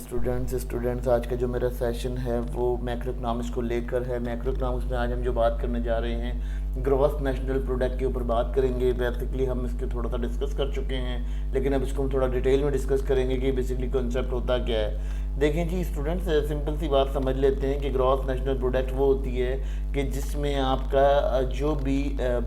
Students आज का जो मेरा सेशन है वो मैक्रो इकनॉमिक्स को लेकर है। मैक्रो इकनॉमिक्स में आज हम जो बात करने जा रहे हैं ग्रॉस नेशनल प्रोडक्ट के ऊपर बात करेंगे। बेसिकली हम इसके थोड़ा सा डिस्कस कर चुके हैं, लेकिन अब इसको हम थोड़ा डिटेल में डिस्कस करेंगे कि बेसिकली कॉन्सेप्ट होता क्या है। देखें जी स्टूडेंट्स, सिंपल सी बात समझ लेते हैं कि ग्रॉस नेशनल प्रोडक्ट वो होती है कि जिसमें आपका जो भी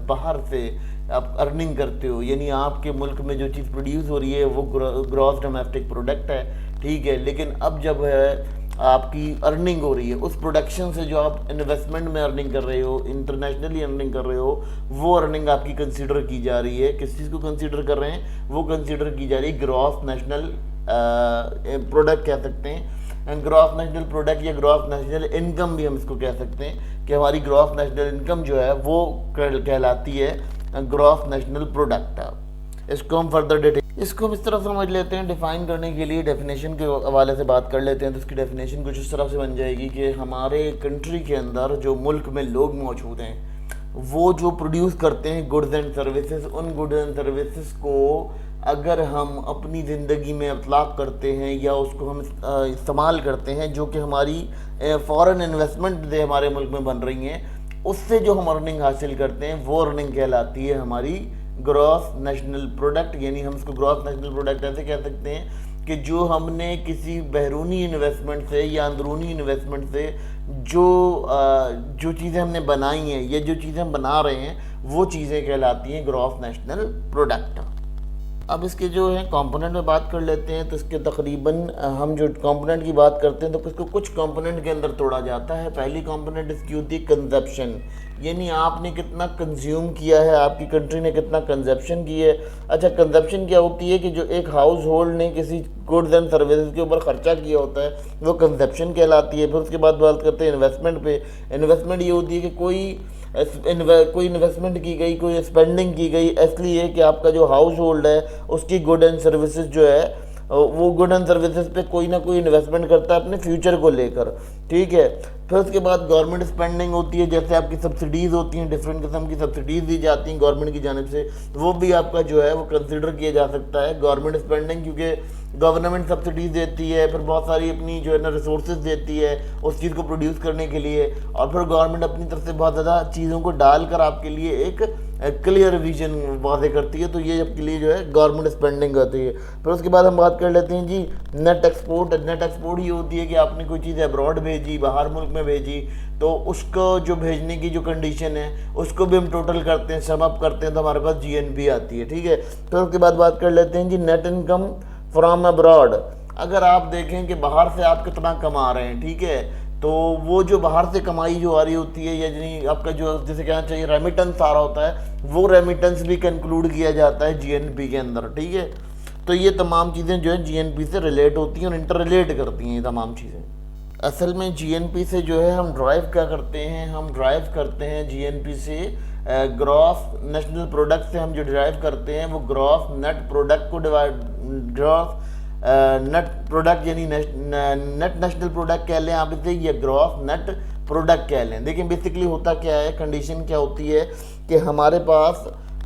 बाहर से आप अर्निंग करते हो, यानी आपके मुल्क में जो चीज़ प्रोड्यूस हो रही है वो ग्रॉस डोमेस्टिक प्रोडक्ट है, ठीक है। लेकिन अब जब है आपकी अर्निंग हो रही है उस प्रोडक्शन से जो आप इन्वेस्टमेंट में अर्निंग कर रहे हो, इंटरनेशनली अर्निंग कर रहे हो, वो अर्निंग आपकी कंसीडर की जा रही है। किस चीज़ को कंसीडर कर रहे हैं? वो कंसीडर की जा रही है ग्रॉस नेशनल प्रोडक्ट कह सकते हैं। ग्रॉस नेशनल प्रोडक्ट या ग्रॉस नेशनल इनकम भी हम इसको कह सकते हैं कि हमारी ग्रॉस नेशनल इनकम जो है वो कहलाती है ग्रॉस नेशनल प्रोडक्ट। इसको हम इसको हम इस तरह समझ लेते हैं। डिफाइन करने के लिए डेफिनेशन के हवाले से बात कर लेते हैं। तो इसकी डेफिनेशन कुछ इस तरह से बन जाएगी कि हमारे कंट्री के अंदर जो मुल्क में लोग मौजूद हैं वो जो प्रोड्यूस करते हैं गुड्स एंड सर्विसेज, उन गुड्स एंड सर्विसेज को अगर हम अपनी ज़िंदगी में इतलाक़ करते हैं या उसको हम इस्तेमाल करते हैं जो कि हमारी फ़ॉरेन इन्वेस्टमेंट से हमारे मुल्क में बन रही हैं, उससे जो हम अर्निंग हासिल करते हैं वो अर्निंग कहलाती है हमारी ग्रॉस नेशनल प्रोडक्ट। यानी हम इसको ग्रॉस नेशनल प्रोडक्ट ऐसे कह सकते हैं कि जो हमने किसी बैरूनी इन्वेस्टमेंट से या अंदरूनी इन्वेस्टमेंट से जो चीज़ें हमने बनाई हैं या जो चीज़ें हम बना रहे हैं वो चीज़ें कहलाती हैं ग्रॉस नेशनल प्रोडक्ट। अब इसके जो है कंपोनेंट में बात कर लेते हैं। तो इसके तकरीबन हम जो कंपोनेंट की बात करते हैं तो इसको कुछ कंपोनेंट के अंदर तोड़ा जाता है। पहली कंपोनेंट इसकी होती है कंजप्शन, यानी आपने कितना कंज्यूम किया है, आपकी कंट्री ने कितना कंजप्शन की है। अच्छा, कंजप्शन क्या होती है कि जो एक हाउस होल्ड ने किसी गुड्स एंड सर्विसेज के ऊपर खर्चा किया होता है वो कंजप्शन कहलाती है। फिर उसके बाद बात करते हैं इन्वेस्टमेंट पे। इन्वेस्टमेंट ये होती है कि कोई इन्वेस्टमेंट की गई, कोई स्पेंडिंग की गई, इसलिए कि आपका जो हाउस होल्ड है उसकी गुड एंड सर्विसेज जो है वो गुड एंड सर्विसेज पे कोई ना कोई इन्वेस्टमेंट करता है अपने फ्यूचर को लेकर, ठीक है। फिर उसके बाद गवर्नमेंट स्पेंडिंग होती है, जैसे आपकी सब्सिडीज़ होती हैं, डिफरेंट किस्म की सब्सिडीज़ दी जाती हैं गवर्नमेंट की जानिब से, वो भी आपका जो है वो कंसिडर किया जा सकता है गवर्नमेंट स्पेंडिंग, क्योंकि गवर्नमेंट सब्सिडीज़ देती है, फिर बहुत सारी अपनी जो है ना रिसोर्सेज देती है उस चीज़ को प्रोड्यूस करने के लिए, और फिर गवर्नमेंट अपनी तरफ से बहुत ज़्यादा चीज़ों को डालकर आपके लिए एक क्लियर विजन वादे करती है। तो ये आपके लिए जो है गवर्नमेंट स्पेंडिंग होती है। फिर उसके बाद हम बात कर लेते हैं जी नेट एक्सपोर्ट। नेट एक्सपोर्ट ये होती है कि आपने कोई चीज़ अब्रॉड भेजी, बाहर मुल्क में भेजी, तो उसको जो भेजने की जो कंडीशन है उसको भी हम टोटल करते हैं, सम अप करते हैं, तो हमारे पास GNP आती है, ठीक है। फिर उसके बाद बात कर लेते हैं जी नेट इनकम फ्रॉम अब्रॉड। अगर आप देखें कि बाहर से आप कितना कमा रहे हैं, ठीक है, तो वो जो बाहर से कमाई जो आ रही होती है, यानी आपका जो जैसे कहना चाहिए रेमिटेंस आ रहा होता है, वो रेमिटेंस भी कंक्लूड किया जाता है GNP के अंदर, ठीक है। तो ये तमाम चीज़ें जो है GNP से रिलेट होती हैं और इंटर रिलेट करती हैं ये तमाम चीज़ें। असल में GNP से जो है हम ड्राइव क्या करते हैं, हम ड्राइव करते हैं GNP से ग्रॉस नेशनल प्रोडक्ट से हम जो ड्राइव करते हैं वो ग्रॉस नेट प्रोडक्ट को ग्रॉस नेट प्रोडक्ट यानी नेट नेशनल प्रोडक्ट कह लें आप इसे, या ग्रॉस नेट प्रोडक्ट कह लें। देखिए बेसिकली होता क्या है, कंडीशन क्या होती है कि हमारे पास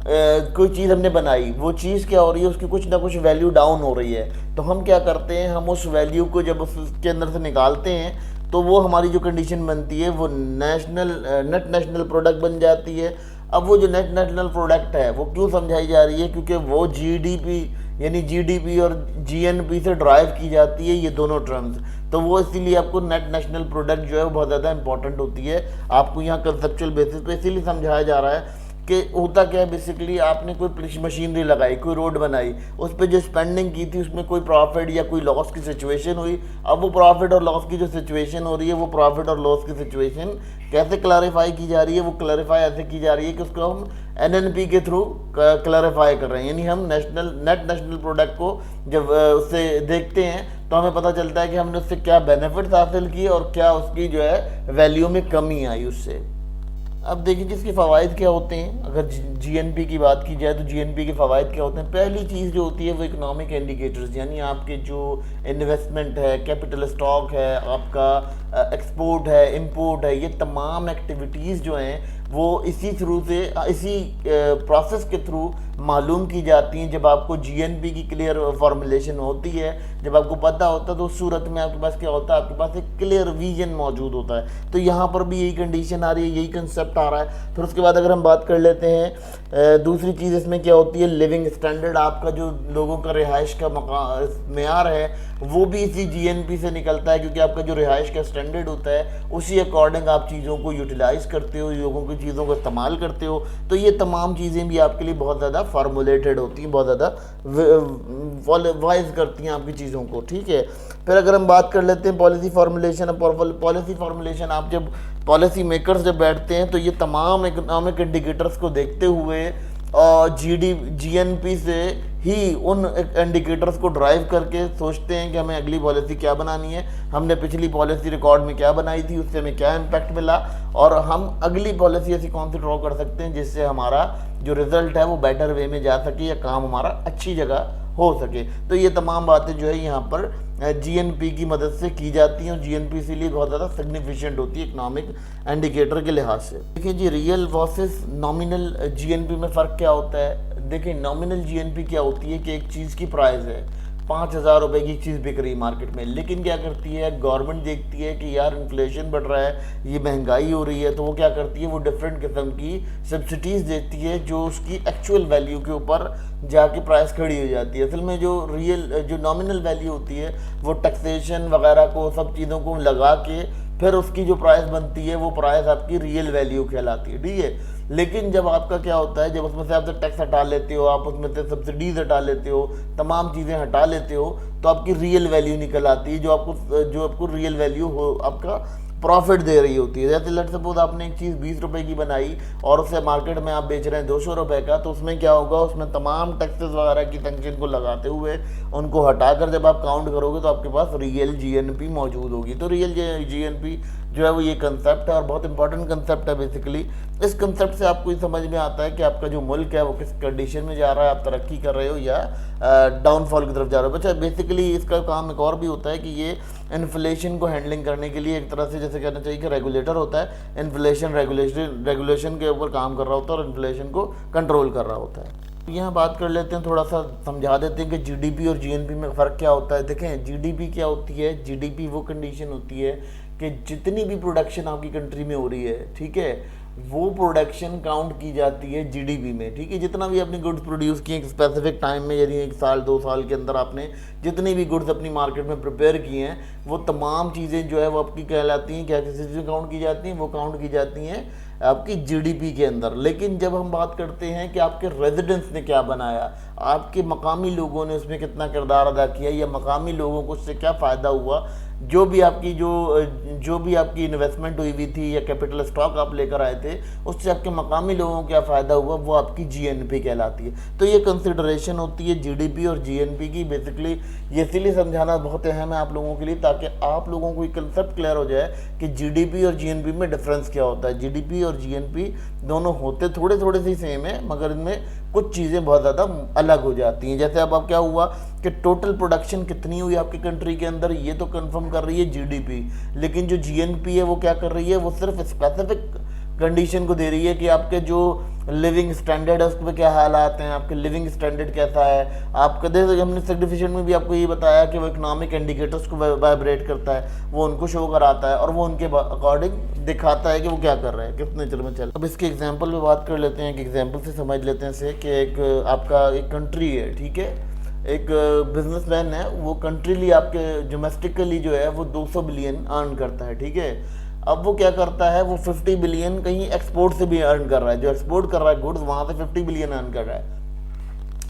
कोई चीज़ हमने बनाई, वो चीज़ क्या हो रही है, उसकी कुछ ना कुछ वैल्यू डाउन हो रही है, तो हम क्या करते हैं, हम उस वैल्यू को जब उसके अंदर से निकालते हैं तो वो हमारी जो कंडीशन बनती है वो नेट नेशनल प्रोडक्ट बन जाती है। अब वो जो नेट नेशनल प्रोडक्ट है वो क्यों समझाई जा रही है, क्योंकि वो GDP यानी GDP और GNP से ड्राइव की जाती है ये दोनों टर्म्स, तो वो इसीलिए आपको नेट नेशनल प्रोडक्ट जो है वो बहुत ज़्यादा इंपॉर्टेंट होती है। आपको यहाँ कंसेप्चुअल बेसिस पे इसीलिए समझाया जा रहा है कि होता क्या है, बेसिकली आपने कोई मशीनरी लगाई, कोई रोड बनाई, उस पर जो स्पेंडिंग की थी उसमें कोई प्रॉफिट या कोई लॉस की सिचुएशन हुई। अब वो प्रॉफिट और लॉस की जो सिचुएशन हो रही है, वो प्रॉफिट और लॉस की सिचुएशन कैसे क्लैरिफाई की जा रही है, वो क्लैरिफाई ऐसे की जा रही है कि उसको हम NNP के थ्रू क्लैरिफाई कर रहे हैं। यानी हम नेट नेशनल प्रोडक्ट को जब उससे देखते हैं तो हमें पता चलता है कि हमने उससे क्या बेनिफिट्स हासिल किए और क्या उसकी जो है वैल्यू में कमी आई उससे। अब देखिए जिसके फ़वाइद क्या होते हैं, अगर GNP की बात की जाए तो GNP के फ़वाइद क्या होते हैं। पहली चीज़ जो होती है वो इकोनॉमिक इंडिकेटर्स, यानी आपके जो इन्वेस्टमेंट है, कैपिटल स्टॉक है, आपका एक्सपोर्ट है, इंपोर्ट है, ये तमाम एक्टिविटीज़ जो हैं वो इसी थ्रू से, इसी प्रोसेस के थ्रू मालूम की जाती हैं। जब आपको जीएनपी की क्लियर फॉर्मुलेशन होती है, जब आपको पता होता है, तो उस सूरत में आपके पास क्या होता है, आपके पास एक क्लियर विजन मौजूद होता है। तो यहाँ पर भी यही कंडीशन आ रही है, यही कंसेप्ट आ रहा है। फिर उसके बाद अगर हम बात कर लेते हैं दूसरी चीज़ इसमें क्या होती है, लिविंग स्टैंडर्ड। आपका जो लोगों का रिहाइश का मेयार है वो भी इसी जीएनपी से निकलता है, क्योंकि आपका जो रिहाइश का स्टैंडर्ड होता है उसी अकॉर्डिंग आप चीज़ों को यूटिलाइज करते हो, लोगों की चीज़ों को इस्तेमाल करते हो। तो ये तमाम चीज़ें भी आपके लिए बहुत ज़्यादा फार्मूलेटेड होती हैं, बहुत ज़्यादा वाइज करती हैं आपकी चीज़ों को, ठीक है। फिर अगर हम बात कर लेते हैं पॉलिसी फार्मूलेशन। पॉलिसी फार्मूलेशन, आप जब पॉलिसी मेकर्स जब बैठते हैं तो ये तमाम इकोनॉमिक इंडिकेटर्स को देखते हुए और जीएनपी से ही उन इंडिकेटर्स को ड्राइव करके सोचते हैं कि हमें अगली पॉलिसी क्या बनानी है, हमने पिछली पॉलिसी रिकॉर्ड में क्या बनाई थी, उससे हमें क्या इम्पैक्ट मिला, और हम अगली पॉलिसी ऐसी कौन सी ड्रॉ कर सकते हैं जिससे हमारा जो रिजल्ट है वो बेटर वे में जा सके या काम हमारा अच्छी जगह हो सके। तो ये तमाम बातें जो है यहाँ पर जीएनपी की मदद से की जाती हैं, और जीएनपी इसीलिए बहुत ज़्यादा सिग्निफिकेंट होती है इकोनॉमिक इंडिकेटर के लिहाज से। देखिए जी, रियल वर्सेस नॉमिनल जीएनपी में फ़र्क क्या होता है। देखिए, नॉमिनल जीएनपी क्या होती है कि एक चीज़ की प्राइस है 5,000 रुपये की चीज़ बिक रही है मार्केट में, लेकिन क्या करती है गवर्नमेंट, देखती है कि यार इन्फ्लेशन बढ़ रहा है, ये महंगाई हो रही है, तो वो क्या करती है, वो डिफरेंट किस्म की सब्सिडीज़ देती है जो उसकी एक्चुअल वैल्यू के ऊपर जाके प्राइस खड़ी हो जाती है। असल में जो नॉमिनल वैल्यू होती है वो टैक्सेशन वगैरह को, सब चीज़ों को लगा के फिर उसकी जो प्राइस बनती है वो प्राइस आपकी रियल वैल्यू कहलाती है, ठीक है। लेकिन जब आपका क्या होता है, जब उसमें से आप टैक्स हटा लेते हो, आप उसमें से सब्सिडीज हटा लेते हो, तमाम चीज़ें हटा लेते हो, तो आपकी रियल वैल्यू निकल आती है, जो आपको रियल वैल्यू हो, आपका प्रॉफिट दे रही होती है। जैसे लेट सपोज आपने एक चीज़ 20 रुपए की बनाई और उसे मार्केट में आप बेच रहे हैं 200 रुपए का, तो उसमें क्या होगा, उसमें तमाम टैक्सेस वगैरह की संख्या को लगाते हुए उनको हटाकर जब आप काउंट करोगे तो आपके पास रियल जीएनपी मौजूद होगी। तो रियल जीएनपी जो है वो ये कंसेप्ट है और बहुत इंपॉर्टेंट कंसेप्ट है। बेसिकली इस कंसेप्ट से आपको ये समझ में आता है कि आपका जो मुल्क है वो किस कंडीशन में जा रहा है, आप तरक्की कर रहे हो या डाउनफॉल की तरफ जा रहे हो। अच्छा, बेसिकली इसका काम एक और भी होता है कि ये इन्फ्लेशन को हैंडलिंग करने के लिए एक तरह से जैसे कहना चाहिए कि रेगुलेटर होता है, इन्फ्लेशन रेगुलेशन के ऊपर काम कर रहा होता है और इन्फ्लेशन को कंट्रोल कर रहा होता है। यहाँ बात कर लेते हैं, थोड़ा सा समझा देते हैं कि जीडीपी और जीएनपी में फ़र्क क्या होता है। देखें, जीडीपी क्या होती है, जीडीपी वो कंडीशन होती है कि जितनी भी प्रोडक्शन आपकी कंट्री में हो रही है, ठीक है, वो प्रोडक्शन काउंट की जाती है जीडीपी में, ठीक है। जितना भी आपने गुड्स प्रोड्यूस किए एक स्पेसिफिक टाइम में, यदि 1 साल 2 साल के अंदर आपने जितनी भी गुड्स अपनी मार्केट में प्रिपेयर किए हैं, वो तमाम चीज़ें जो है वो आपकी कहलाती हैं, क्या किसी चीज़ काउंट की जाती हैं, वो काउंट की जाती हैं आपकी जीडीपी के अंदर। लेकिन जब हम बात करते हैं कि आपके रेजिडेंट्स ने क्या बनाया, आपके मकामी लोगों ने उसमें कितना किरदार अदा किया, या मकामी लोगों को उससे क्या फ़ायदा हुआ, जो भी आपकी इन्वेस्टमेंट हुई हुई थी या कैपिटल स्टॉक आप लेकर आए थे, उससे आपके मकामी लोगों को क्या फ़ायदा हुआ, वो आपकी जीएनपी कहलाती है। तो ये कंसिडरेशन होती है जीडीपी और जीएनपी की। बेसिकली ये इसलिए समझाना बहुत अहम है आप लोगों के लिए, ताकि आप लोगों को ये कंसेप्ट क्लियर हो जाए कि जीडीपी और जीएनपी में डिफरेंस क्या होता है। जीडीपी और जीएनपी दोनों होते थोड़े थोड़े से सेम है, मगर इनमें कुछ चीज़ें बहुत ज़्यादा अलग हो जाती हैं। जैसे अब क्या हुआ कि टोटल प्रोडक्शन कितनी हुई आपकी कंट्री के अंदर, ये तो कंफर्म कर रही है जीडीपी, लेकिन जो जीएनपी है वो क्या कर रही है, वो सिर्फ स्पेसिफिक कंडीशन को दे रही है कि आपके जो लिविंग स्टैंडर्ड है उस पर क्या हालात हैं, आपके लिविंग स्टैंडर्ड कैसा है। आपका देखो, हमने सिग्निफिकेंट में भी आपको ये बताया कि वो इकोनॉमिक इंडिकेटर्स को वाइब्रेट करता है, वो उनको शो कराता है और वो उनके अकॉर्डिंग दिखाता है कि वो क्या कर रहे हैं, किस नेचर में चल। अब इसके एग्जांपल पे बात कर लेते हैं, एक एग्जांपल से समझ लेते हैं से कि एक आपका एक कंट्री है, ठीक है, एक बिजनेसमैन है, वो कंट्रीली आपके डोमेस्टिकली जो है वो 200 बिलियन अर्न करता है, ठीक है। अब वो क्या करता है, वो 50 बिलियन कहीं एक्सपोर्ट से भी अर्न कर रहा है, जो एक्सपोर्ट कर रहा है गुड्स वहाँ से 50 बिलियन अर्न कर रहा है।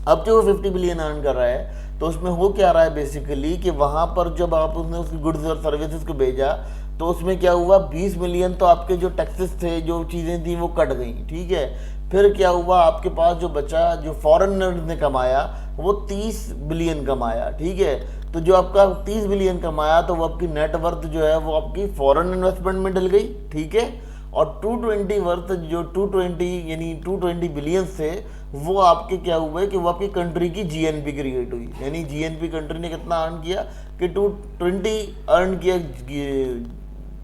अब जो 50 बिलियन अर्न कर रहा है तो उसमें हो क्या रहा है बेसिकली कि वहाँ पर जब आप उसने उसकी गुड्स और सर्विसेज को भेजा तो उसमें क्या हुआ, 20 मिलियन तो आपके जो टैक्सेस थे, जो चीज़ें थी वो कट गई, ठीक है। फिर क्या हुआ, आपके पास जो बचा, जो फॉरेनर्स ने कमाया वो 30 बिलियन कमाया, ठीक है। तो जो आपका 30 बिलियन कमाया तो वो आपकी नेटवर्थ जो है वो आपकी फॉरेन इन्वेस्टमेंट में डल गई, ठीक है। और 220 वर्थ जो 220 यानी 220 बिलियन से वो आपके क्या हुए कि वो आपकी कंट्री की जीएनपी क्रिएट हुई, यानी जीएनपी कंट्री ने कितना अर्न किया कि 220 अर्न किया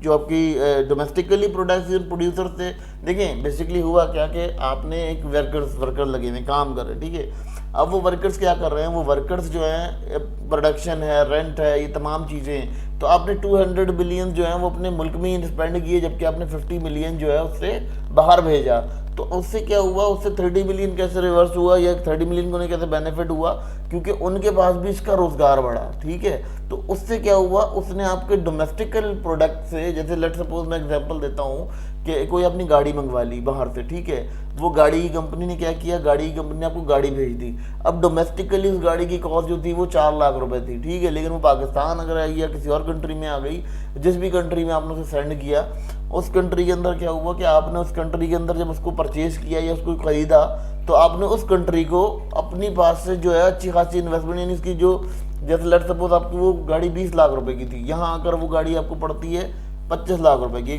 जो आपकी डोमेस्टिकली प्रोड्यूसर थे। देखें बेसिकली हुआ क्या कि आपने एक वर्कर लगे हुए काम कर रहे हैं, ठीक है। अब वो वर्कर्स क्या कर रहे हैं, वो वर्कर्स जो हैं प्रोडक्शन है, रेंट है, ये तमाम चीज़ें हैं। तो आपने 200 बिलियन जो है वो अपने मुल्क में ही स्पेंड किए, जबकि आपने 50 मिलियन जो है उससे बाहर भेजा। तो उससे क्या हुआ, उससे 30 मिलियन कैसे रिवर्स हुआ या 30 मिलियन को उन्हें कैसे बेनिफिट हुआ, क्योंकि उनके पास भी इसका रोजगार बढ़ा, ठीक है। तो उससे क्या हुआ, उसने आपके डोमेस्टिकल प्रोडक्ट से, जैसे लेट सपोज मैं एग्जांपल देता हूँ कि कोई अपनी गाड़ी मंगवा ली बाहर से, ठीक है। वो गाड़ी की कंपनी ने क्या किया, गाड़ी की कंपनी ने आपको गाड़ी भेज दी। अब डोमेस्टिकली उस गाड़ी की कॉस्ट जो थी वो 4 लाख रुपए थी, ठीक है। लेकिन वो पाकिस्तान अगर आई या किसी और कंट्री में आ गई, जिस भी कंट्री में आपने उसे सेंड किया, उस कंट्री के अंदर क्या हुआ कि आपने उस कंट्री के अंदर जब उसको परचेज किया या उसको खरीदा, तो आपने उस कंट्री को अपनी पास से जो है अच्छी खासी इन्वेस्टमेंट, यानी इसकी जो, जैसे लेट सपोज आपकी वो गाड़ी 20 लाख रुपए की थी, यहाँ आकर वो गाड़ी आपको पड़ती है 25 लाख रुपए की,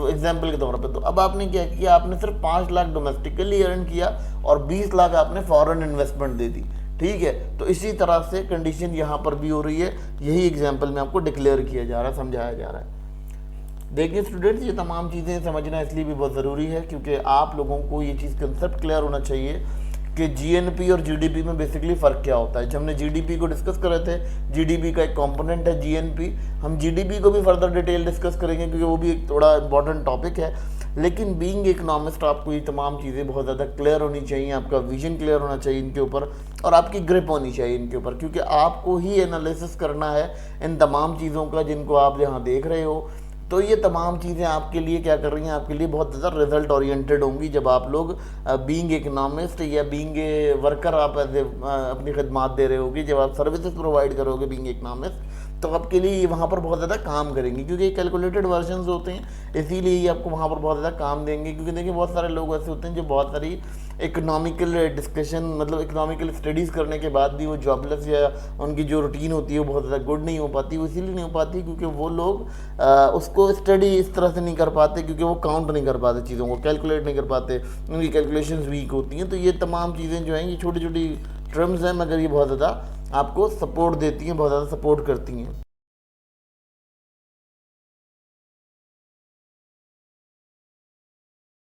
एग्जाम्पल के तौर पे। तो अब आपने क्या किया, आपने सिर्फ 5 लाख डोमेस्टिकली अर्न किया और 20 लाख आपने फॉरेन इन्वेस्टमेंट दे दी, ठीक है। तो इसी तरह से कंडीशन यहाँ पर भी हो रही है, यही एग्जाम्पल में आपको डिक्लेयर किया जा रहा है, समझाया जा रहा है। देखिए स्टूडेंट्स, ये तमाम चीज़ें समझना इसलिए भी बहुत ज़रूरी है क्योंकि आप लोगों को ये चीज़ कंसेप्ट क्लियर होना चाहिए कि जीएनपी और जीडीपी में बेसिकली फ़र्क क्या होता है। जब हमने जीडीपी को डिस्कस कर रहे थे, जीडीपी का एक कंपोनेंट है जीएनपी। हम जीडीपी को भी फर्दर डिटेल डिस्कस करेंगे क्योंकि वो भी एक थोड़ा इंपॉर्टेंट टॉपिक है। लेकिन बीइंग इकोनॉमिस्ट आपको ये तमाम चीज़ें बहुत ज़्यादा क्लियर होनी चाहिए, आपका विजन क्लियर होना चाहिए इनके ऊपर, और आपकी ग्रिप होनी चाहिए इनके ऊपर, क्योंकि आपको ही एनालिसिस करना है इन तमाम चीज़ों का जिनको आप यहाँ देख रहे हो। तो ये तमाम चीज़ें आपके लिए क्या कर रही हैं, आपके लिए बहुत ज़्यादा रिजल्ट ओरिएंटेड होंगी जब आप लोग बीइंग इकोनॉमिस्ट या बीइंग ए वर्कर आप अपनी खदमात दे रहे होगी, जब आप सर्विसेज प्रोवाइड करोगे बीइंग इकोनॉमिस्ट, तो आपके लिए वहाँ पर बहुत ज़्यादा काम करेंगी क्योंकि कैलकुलेटेड वर्जन्स होते हैं, इसीलिए ये आपको वहाँ पर बहुत ज़्यादा काम देंगे। क्योंकि देखिए बहुत सारे लोग ऐसे होते हैं जो बहुत सारी इकोनॉमिकल डिस्कशन, मतलब इकोनॉमिकल स्टडीज़ करने के बाद भी वो जॉबलेस या उनकी जो रूटीन होती है वो बहुत ज़्यादा गुड नहीं हो पाती। वो इसीलिए नहीं हो पाती क्योंकि वो लोग उसको स्टडी इस तरह से नहीं कर पाते, क्योंकि वो काउंट नहीं कर पाते, चीज़ों को कैलकुलेट नहीं कर पाते, उनकी कैलकुलेशंस वीक होती हैं। तो ये तमाम चीज़ें जो हैं ये छोटी छोटी टर्म्स हैं, मगर ये बहुत ज़्यादा आपको सपोर्ट देती हैं, बहुत ज़्यादा सपोर्ट करती हैं।